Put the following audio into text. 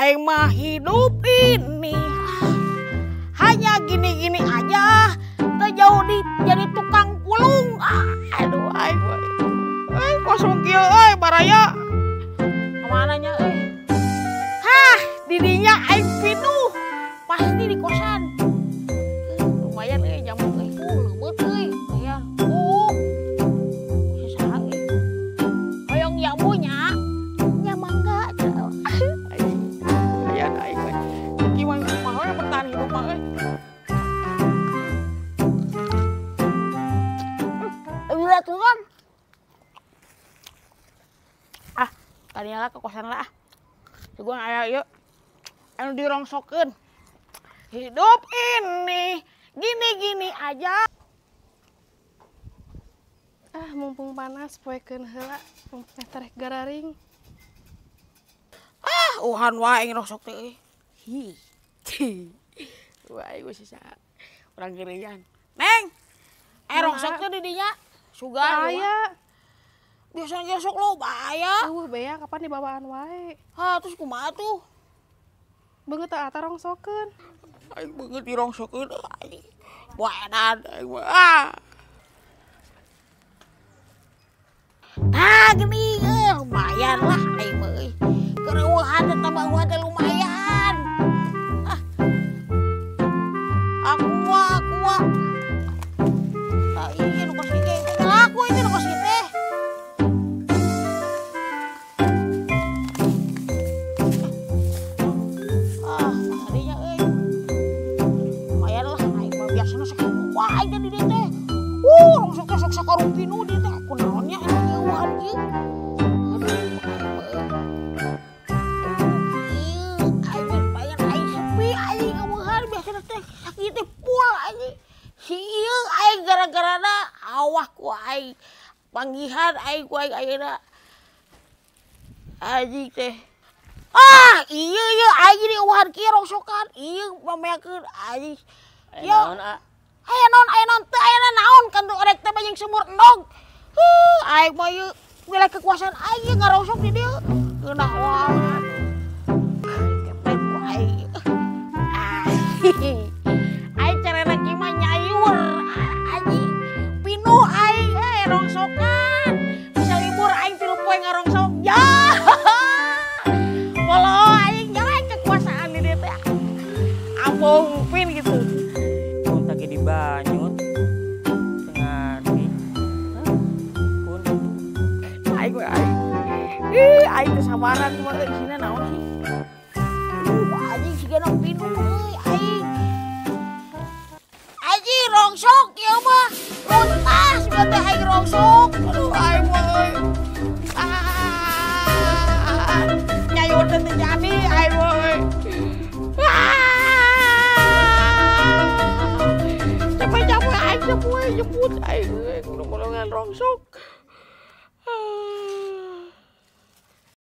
aing mah hidup ini hanya gini-gini aja, teu jauh jadi tukang pulung. Aduh aing kosong kieu euy baraya. Kemana nya euy? Hah, didinya aing pinuh. Pasti di kosan. Lumayan euy jamu euy. Leubeut euy. Aya. Saha euy. Hoyong jamunya nya mangga. Aya aing we. Gimana kumaha we bertahan hidup mah euy. Lihat kan. Tadinya lah ke kosan lah. Juga aya yuk. Anu dirongsokeun. Hidup ini gini-gini aja. Mumpung panas poekeun heula, mumpung tarek gararing. Uhan wae ngerosok teh. Hi. Wae geus sisa. Urang geurian. Neng. Rongsok teh di dinya. Sugar. Aya. Biasanya gesok lo bahaya. Beya kapan dibawaan wae. Terus kumaha tuh? Beungeut teu ata rongsokeun. Aing beungeut dirongsokeun aing. Buanan aing mah. Gini lumayan lah aing mah euy. Kereueuhan tambah gua teh lumayan. Aku. Tah ieu nu kos kieu teh laku itu nu kos kieu teh. Hadinya euy. Lumayan lah aing mah biasana sok wae teh di dieu teh. Sok sakarung pinu di teh kunaonnya anu jeuhan ieu. Aing gara-garana awah ku aing panggihan aing ku aing ayeuna anjing teh ieu aing di eueuhan kieu rongsokan ieu pameakeun anjing yo aya naon teh aya naon kan teu rek teh bajing sumur endog aing mah ieu wilayah kekuasaan aing ngarongsok di dieu geunah wae kepet ku aing aing carana kieu mah nyayur anjing pinuh aing rongsokan bisa libur aing 3 poe ngarongsok ya polo aing jalan kekuasaan di dieu teh ambung pin gitu mun tagi di Banyut ngadi pun aing aing teu sabaran kumaha isina naon sih anjing sigana pinuh euy aing anjing rongsok ieu mah lontas teh aing rongsok aduh aing mah euy nyayur teh teu jadi aing mah euy capek aing jemput aing euy kudu golongan rongsok.